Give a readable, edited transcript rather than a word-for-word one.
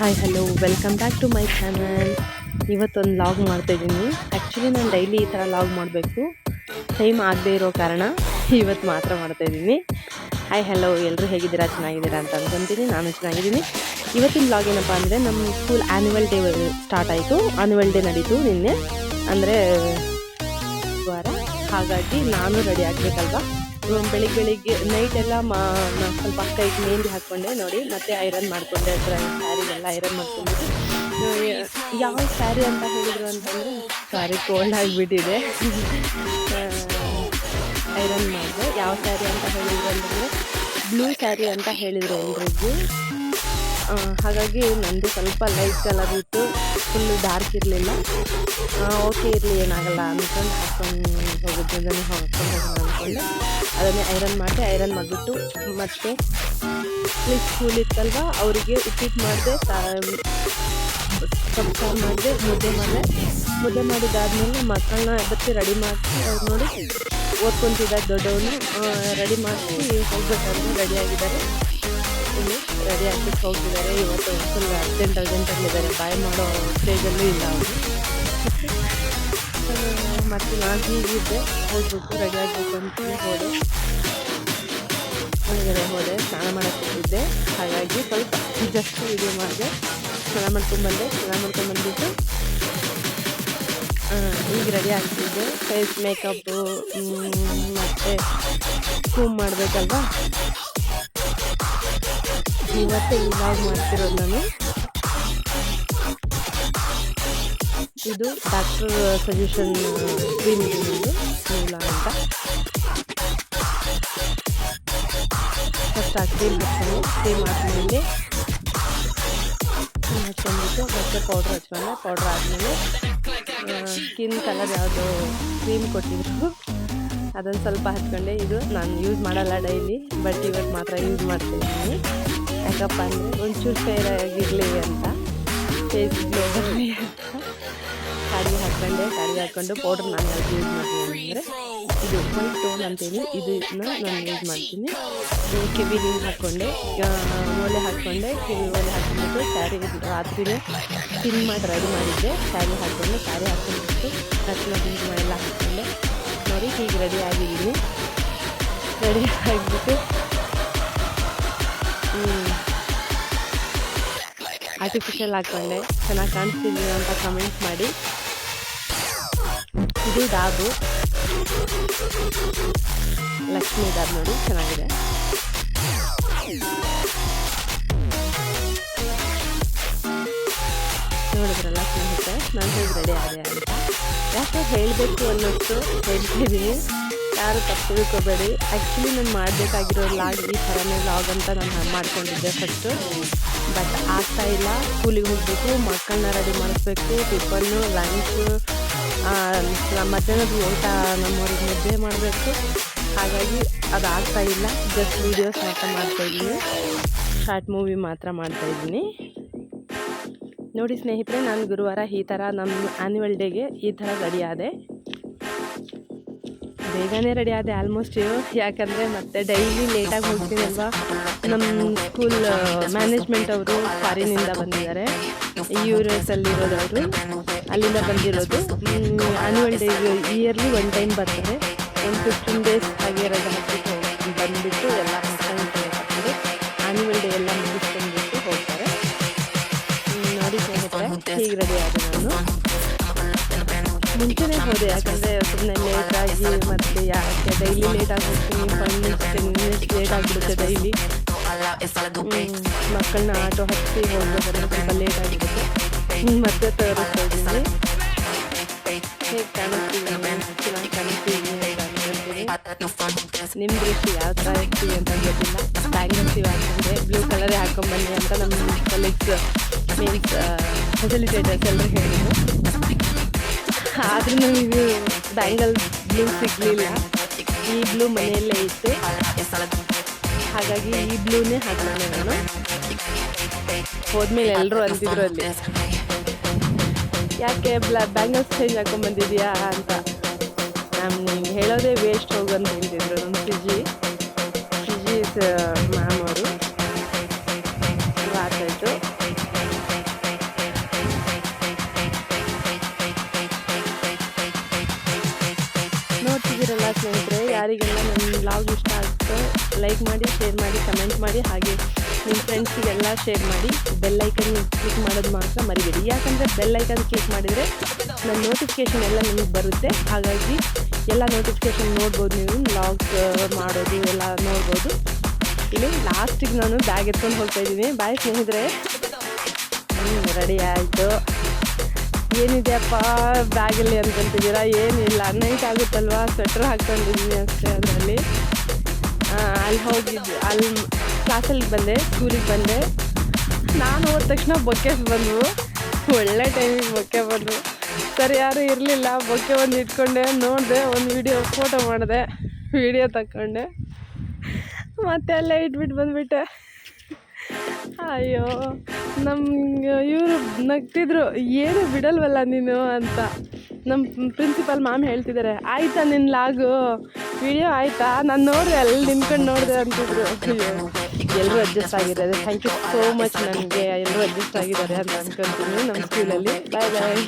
Hi hello welcome back to my channel. ಇವತ್ತೊಂದು vlog ಮಾಡ್ತಾಯಿದ್ದೀನಿ. Actually ನಾನು ಡೈಲಿ ಈ ಥರ ಲಾಗ್ ಮಾಡಬೇಕು, ಟೈಮ್ ಆಗದೇ ಇರೋ ಕಾರಣ ಇವತ್ತು ಮಾತ್ರ ಮಾಡ್ತಾಯಿದ್ದೀನಿ. ಹಾಯ್ ಹಲೋ, ಎಲ್ಲರೂ ಹೇಗಿದ್ದೀರಾ? ಚೆನ್ನಾಗಿದ್ದೀರಾ ಅಂತ ಅಂದ್ಕೊತೀನಿ. ನಾನು ಚೆನ್ನಾಗಿದ್ದೀನಿ. ಇವತ್ತಿನ ಲಾಗ್ ಏನಪ್ಪ ಅಂದರೆ, ನಮ್ಮ ಸ್ಕೂಲ್ ಆ್ಯನ್ಯುವಲ್ ಡೇ ಸ್ಟಾರ್ಟ್ ಆಯಿತು. ಆ್ಯನ್ಯುವಲ್ ಡೇ ನಡೀತು ನಿನ್ನೆ, ಅಂದರೆ ವಾರ. ಹಾಗಾಗಿ ನಾನು ರೆಡಿ ಆಗಬೇಕಲ್ವ. ಬೆಳಿಗ್ಗೆ ನೈಟೆಲ್ಲ ಸ್ವಲ್ಪ ಕೈಗೆ ಮೆಹಂದಿ ಹಾಕ್ಕೊಂಡೆ ನೋಡಿ, ಮತ್ತೆ ಐರನ್ ಮಾಡಿಕೊಂಡೆ. ಸ್ಯಾರಿಗೆಲ್ಲ ಐರನ್ ಮಾಡ್ಕೊಂಡ್ಬಿಟ್ಟು, ಯಾವ ಸ್ಯಾರಿ ಅಂತ ಹೇಳಿದರು ಅಂತಂದರೆ, ಸ್ಯಾರಿ ಕೋಲ್ಡ್ ಆಗಿಬಿಟ್ಟಿದೆ, ಐರನ್ ಮಾಡಿದೆ. ಯಾವ ಸ್ಯಾರಿ ಅಂತ ಹೇಳಿದರು ಅಂತಂದರೆ ಬ್ಲೂ ಸ್ಯಾರಿ ಅಂತ ಹೇಳಿದರು ಎಲ್ರಿಗೂ. ಹಾಗಾಗಿ ನಂದು ಸ್ವಲ್ಪ ಲೈಟ್ ಕಲರ್ ಇತ್ತು, ಫುಲ್ಲು ಡಾರ್ಕ್ ಇರಲಿಲ್ಲ. ಓಕೆ ಇರಲಿ, ಏನಾಗಲ್ಲ ಅಂದ್ಕೊಂಡು ಹಾಕ್ಕೊಂಡು ಹೋಗೋದನ್ನೇ ಹಾಕ್ಕೊಂಡು ಹೋಗೋಣ ಅಂದ್ಕೊಂಡೆ. ಅದನ್ನೇ ಐರನ್ ಮಾಡಿದೆ. ಐರನ್ ಮಾಡಿಬಿಟ್ಟು ಮತ್ತೆ ಸ್ಕೂಲ್ ಇತ್ತಲ್ವ, ಅವರಿಗೆ ಉಪ್ಪಿಟ್ಟು ಮಾಡಿದೆ, ಸೊಪ್ಪು ಸಾರು ಮಾಡಿದೆ, ಮುದ್ದೆ ಮಾಡಿದಾದ್ಮೇಲೆ ಮಕ್ಕಳನ್ನ ಎಬ್ಬತ್ತಿ ರೆಡಿ ಮಾಡಿಸಿ, ಅವ್ರು ನೋಡಿ ಓದ್ಕೊತಿದ್ದಾರೆ. ದೊಡ್ಡವನು ರೆಡಿ ಮಾಡಿಸಿ ಹೋಗ್ಬೇಕಂದ್ರೆ ರೆಡಿಯಾಗಿದ್ದಾರೆ. ಇಲ್ಲಿ ರೆಡಿ ಆಗಿಬಿಟ್ಟು ಹೋಗ್ತಿದ್ದಾರೆ. ಇವತ್ತು ಫುಲ್ ಅರ್ಜೆಂಟಲ್ಲಿದ್ದಾರೆ, ಬಾಯ್ ಮಾಡೋ ಸ್ಟೇಜಲ್ಲೂ ಇಲ್ಲ ಅವರು. ಮತ್ತು ನಾನು ಹೀಗಿದ್ದೆ, ಹೋಗ್ಬಿಟ್ಟು ರೆಡಿ ಆಗಬೇಕು ಅಂತಲೇ ಹೋದೆ. ಸ್ನಾನ ಮಾಡೋಕ್ಕಿದ್ದೆ, ಹಾಗಾಗಿ ಸ್ವಲ್ಪ ಜಸ್ಟ್ ವಿಡಿಯೋ ಮಾಡಿದೆ. ಸ್ನಾನ ಮಾಡ್ಕೊಂಡ್ಬಂದ್ಬಿಟ್ಟು ಈಗ ರೆಡಿ ಆಗ್ತಿದ್ದೆ. ಫೇಸ್ ಮೇಕಪ್ಪು ಮತ್ತು ಕೂಮ್ ಮಾಡಬೇಕಲ್ವ. ಇವತ್ತೇ ಇವಾಗ ಮಾಡ್ತಿರೋದು ನಾನು. ಇದು ಡಾಕ್ಟರ್ ಸಜೆಷನ್ ಕ್ರೀಮ್ ಮೂಲ ಅಂತ. ಫಸ್ಟ್ ಆ ಕ್ರೀಮ್ ಆದಮೇಲೆ ಹಚ್ಕೊಂಡ್ಬಿಟ್ಟು ಮತ್ತೆ ಪೌಡ್ರ್ ಹಚ್ಕೊಂಡೆ. ಪೌಡ್ರ್ ಆದಮೇಲೆ ಸ್ಕಿನ್ ಕಲರ್ ಯಾವುದು ಕ್ರೀಮ್ ಕೊಟ್ಟಿದ್ರು ಅದನ್ನು ಸ್ವಲ್ಪ ಹಚ್ಕೊಂಡೆ. ಇದು ನಾನು ಯೂಸ್ ಮಾಡಲ್ಲ ಡೈಲಿ, ಬಟ್ ಇವತ್ತು ಮಾತ್ರ ಯೂಸ್ ಮಾಡ್ತಾಯಿದ್ದೀನಿ. ಯಾಕಪ್ಪ ಅಂದರೆ ಒಂಚೂರು ಫೇರ್ ಆಗಿರಲಿ ಅಂತ, ಫೇಸ್ ಗ್ಲೋ ಬರಲಿ ಅಂತ ಕಾಡಿಗೆ ಹಾಕ್ಕೊಂಡು ಪೌಡ್ರ್ ನಾನು ಯಾವ್ದು ಯೂಸ್ ಮಾಡ್ತೀನಿ ಅಂದರೆ ಇದು ವೈಟ್ ಟೋನ್ ಅಂತೇಳಿ ಇದನ್ನ ನಾನು ಯೂಸ್ ಮಾಡ್ತೀನಿ. ಕಿವಿಗೆ ಹಾಕ್ಕೊಂಡೆ, ಓಲೆ ಹಾಕ್ಕೊಂಡೆ. ಕಿವಿ ಓಲೆ ಹಾಕ್ಕೊಂಡ್ಬಿಟ್ಟು ಸ್ಯಾರಿ ರಾತ್ರಿನೇ ಪಿನ್ ಮಾಡಿ ರೆಡಿ ಮಾಡಿದ್ದೆ. ಸ್ಯಾರಿ ಹಾಕ್ಕೊಂಡ್ಬಿಟ್ಟು ಅರ್ಶಿನ ಕುಂಕುಮ ಎಲ್ಲ ಹಾಕ್ಕೊಂಡೆ. ನೋಡಿ ಹೀಗೆ ರೆಡಿ ಆಗಿಬಿಟ್ಟು ಆರ್ಟಿಫಿಷಿಯಲ್ ಹಾಕ್ಕೊಂಡೆ. ಚೆನ್ನಾಗಿ ಕಾಣಿಸ್ತಿದ್ದೀನಿ ಅಂತ ಕಮೆಂಟ್ ಮಾಡಿ. ಇದು ಡಾಬು ಲಕ್ಷ್ಮೀ ಡಾಬ್ ನೋಡಿ, ಚೆನ್ನಾಗಿದೆ. ನೋಡಿದ್ರಲ್ಲ ಸ್ನೇಹಿತರೆ, ನಾನು ಹೇಗೆ ರೆಡಿ ಆದೆ ಅಂತ. ಯಾಕೆ ಹೇಳಬೇಕು ಅನ್ನೋಷ್ಟು ಹೇಳ್ತಿದ್ದೀನಿ, ಯಾರು ತಪ್ಪು ತಿಳ್ಕೊಬೇಡಿ. ಆ್ಯಕ್ಚುಲಿ ನಾನು ಮಾಡಬೇಕಾಗಿರೋ ಲಾಗ್ ಈ ಥರನೇ ಲಾಗ್ ಅಂತ ನಾನು ಮಾಡ್ಕೊಂಡಿದ್ದೆ ಫಸ್ಟು, ಬಟ್ ಆಗ್ತಾಯಿಲ್ಲ. ಸ್ಕೂಲಿಗೆ ಹೋಗಬೇಕು, ಮಕ್ಕಳನ್ನ ರೆಡಿ ಮಾಡಿಸ್ಬೇಕು, ಟಿಫನ್ನು, ಲಂಚು, ಮಧ್ಯಾಹ್ನದ ಊಟ ನಮ್ಮವ್ರಿಗೆ ಮುದ್ದೆ ಮಾಡಬೇಕು. ಹಾಗಾಗಿ ಅದು ಆಗ್ತಾಯಿಲ್ಲ. ಜಸ್ಟ್ ವೀಡಿಯೋಸ್ ಮಾತ್ರ ಮಾಡ್ತಾಯಿದ್ದೀನಿ, ಶಾರ್ಟ್ ಮೂವಿ ಮಾತ್ರ ಮಾಡ್ತಾಯಿದ್ದೀನಿ. ನೋಡಿ ಸ್ನೇಹಿತರೆ, ನಾನು ಗುರುವಾರ ಈ ಥರ ನಮ್ಮ ಆ್ಯನ್ಯುವಲ್ ಡೇಗೆ ಈ ಥರ ರೆಡಿ ಆದೆ. ಬೇಗನೆ ರೆಡಿ ಆದೆ ಆಲ್ಮೋಸ್ಟ್. ಯಾಕಂದರೆ ಮತ್ತೆ ಡೈಲಿ ಲೇಟಾಗಿ ಹೋಗ್ತೀನಿ ಅಲ್ವಾ. ನಮ್ಮ ಸ್ಕೂಲ್ ಮ್ಯಾನೇಜ್ಮೆಂಟ್ ಅವರು ಫಾರಿನಿಂದ ಬಂದಿದ್ದಾರೆ, US ಅವರು ಅಲ್ಲಿಂದ ಬಂದಿರೋದು. Annual day yearly one time ಬರ್ತಾರೆ. ಒಂದು 15 days ಹಾಗೆ ರಜೆ ಹಾಕ್ಬಿಟ್ಟು ಬಂದುಬಿಟ್ಟು ಎಲ್ಲ ಮಕ್ಕಳನ್ನ ಹಾಕ್ಕೊಂಡು ಆ್ಯನ್ಯುವಲ್ ಡೇ ಎಲ್ಲ ಮುಗಿಸ್ಕೊಂಡ್ಬಿಟ್ಟು ಹೋಗ್ತಾರೆ. ನೋಡಿ ಸ್ನೇಹಿತರೆ, ಹೀಗೆ ರೆಡಿ ಆದೆ. ನಾನು ಮುಂಚೆನೇ ಹೋದೆ, ಯಾಕಂದರೆ ಸುಮ್ಮನೆ ಲೇಟಾಗಿ ಮತ್ತು ಯಾಕೆ ಡೈಲಿ ಲೇಟಾಗಿ ಹೋಗ್ತೀನಿ, 5 minutes ಲೇಟ್ ಆಗಿಬಿಡುತ್ತೆ ಡೈಲಿ. ಮಕ್ಕಳನ್ನ ಆಟೋ ಹಚ್ಚಿ ಹೋಗ್ಬೇಕಂದ್ರೆ ಸ್ವಲ್ಪ ಲೇಟ್ ಆಗಿರುತ್ತೆ. ಮತ್ತೆ ತೋರಿಸ್ತಾ ಇದ್ದೀನಿ ಹೇಗೆ ಕಾಣಿಸ್ತೀವಿ, ಚೆನ್ನಾಗಿ ಕಾಣಿಸ್ತೀವಿ ಅಂತ ಅನ್ಕೊಳ್ತೀನಿ. ನಿಮ್ಮ ದೃಷ್ಟಿ ಯಾವ ಥರ ಇರ್ತೀವಿ ಅಂತ ಗೊತ್ತಿಲ್ಲ. ಬ್ಯಾಂಗಲ್ಸ್ ಹಾಕೊಂಡೆ, ಬ್ಲೂ ಕಲರೇ ಹಾಕೊಂಡ್ಬನ್ನಿ ಅಂತ ನಮ್ಮ ಕಲೀಗ್ಸ್ ಮೀನ್ಸ್ ಫೆಸಿಲಿಟೇಟರ್ಸ್ ಎಲ್ಲರೂ ಹೇಳಿದರು. ಆದರೂ ನಮಗೆ ಬ್ಯಾಂಗಲ್ ಬ್ಲೂ ಸಿಗಲಿಲ್ಲ. ಈ ಬ್ಲೂ ಮನೆಯಲ್ಲೇ ಇತ್ತು, ಹಾಗಾಗಿ ಈ ಬ್ಲೂನೇ ಹಾಕೊಂಡೆ ನಾನು. ಹೋದ್ಮೇಲೆ ಎಲ್ಲರೂ ಅಂತಿದ್ರು ಅಲ್ಲಿ, ಯಾಕೆ ಬ್ಯಾಂಗಲ್ಸ್ ಚೇಂಜ್ ಹಾಕೊಂಡ್ಬಂದಿದ್ಯಾ ಅಂತ. ನಾನು ನಿಮ್ಗೆ ಹೇಳೋದೇ ವೇಸ್ಟ್ ಹೋಗಂತ ಹೇಳ್ತಿದ್ರು ನಮ್ಮ ಫಿಜಿ ಮ್ಯಾಮ್ ಅವರು. ಆಯ್ತು ಯಾರಿಗೆಲ್ಲ ನನ್ನ ಬ್ಲಾಗ್ ಇಷ್ಟ ಆಗುತ್ತೋ ಲೈಕ್ ಮಾಡಿ, ಶೇರ್ ಮಾಡಿ, ಕಮೆಂಟ್ ಮಾಡಿ, ಹಾಗೆ ನಿಮ್ಮ ಫ್ರೆಂಡ್ಸಿಗೆಲ್ಲ ಶೇರ್ ಮಾಡಿ. ಬೆಲ್ ಐಕನ್ ಕ್ಲಿಕ್ ಮಾಡೋದು ಮಾತ್ರ ಮರಿಬೇಡಿ. ಯಾಕಂದರೆ ಬೆಲ್ ಐಕನ್ ಕ್ಲಿಕ್ ಮಾಡಿದರೆ ನನ್ನ ನೋಟಿಫಿಕೇಷನ್ ಎಲ್ಲ ನಿಮಗೆ ಬರುತ್ತೆ. ಹಾಗಾಗಿ ಎಲ್ಲ ನೋಟಿಫಿಕೇಷನ್ ನೋಡ್ಬೋದು, ನೀವು ವ್ಲಾಗ್ಸ್ ಮಾಡೋದು ಎಲ್ಲ ನೋಡ್ಬೋದು. ಇಲ್ಲಿ ಲಾಸ್ಟಿಗೆ ನಾನು ಬ್ಯಾಗ್ ಎತ್ಕೊಂಡು ಹೋಗ್ತಾಯಿದ್ದೀನಿ. ಬಾಯ್ ಸ್ನೇಹಿತರೆ. ರೆಡಿ ಆಯಿತು. ಏನಿದೆಯಪ್ಪ ಬ್ಯಾಗಲ್ಲಿ ಅಂದ್ಕೊಂತಿದ್ದೀರಾ? ಏನಿಲ್ಲ, ನೈಟ್ ಆಗುತ್ತಲ್ವ, ಸ್ವೆಟ್ರ್ ಹಾಕ್ಕೊಂಡಿದ್ದೀನಿ ಅಷ್ಟೇ. ಅದರಲ್ಲಿ ಅಲ್ಲಿ ಹೋಗಿದ್ದು, ಅಲ್ಲಿ ಕ್ಲಾಸಲ್ಲಿ ಬಂದೆ, ಸ್ಕೂಲಿಗೆ ಬಂದೆ. ನಾನು ಹೋದ ತಕ್ಷಣ ಬೊಕ್ಕೆ ಬಂದವು. ಒಳ್ಳೆ ಟೈಮಿಗೆ ಬೊಕ್ಕೆ ಬಂದವು. ಸರಿ ಯಾರೂ ಇರಲಿಲ್ಲ. ಬೊಕ್ಕೆ ಒಂದು ಇಟ್ಕೊಂಡೆ, ನೋಡಿದೆ, ಒಂದು ಫೋಟೋ ಮಾಡಿದೆ, ವಿಡಿಯೋ ತಗೊಂಡೆ, ಮತ್ತೆ ಅಲ್ಲೇ ಇಟ್ಬಿಟ್ಟು ಬಂದುಬಿಟ್ಟೆ. ಅಯ್ಯೋ, ಇವರು ನಗ್ತಿದ್ರು, ಏನು ಬಿಡಲ್ವಲ್ಲ ನೀನು ಅಂತ. ನಮ್ಮ ಪ್ರಿನ್ಸಿಪಲ್ ಮ್ಯಾಮ್ ಹೇಳ್ತಿದ್ದಾರೆ, ಆಯಿತಾ ನಿನ್ನ ಲಾಗು ವಿಡಿಯೋ ಆಯಿತಾ? ನಾನು ನೋಡಿದೆ, ಅಲ್ಲಿ ನಿಂತ್ಕೊಂಡು ನೋಡಿದೆ ಅಂತಿದ್ರು. ಎಲ್ಲರೂ ಅಡ್ಜಸ್ಟ್ ಆಗಿದ್ದಾರೆ. Thank you so much. ನನಗೆ ಎಲ್ಲರೂ ಅಡ್ಜಸ್ಟ್ ಆಗಿದ್ದಾರೆ ಅಂತ ಅಂದ್ಕೊತೀನಿ ನಮ್ಮ ಸ್ಕೂಲಲ್ಲಿ. ಬಾಯ್ ಬಾಯ್.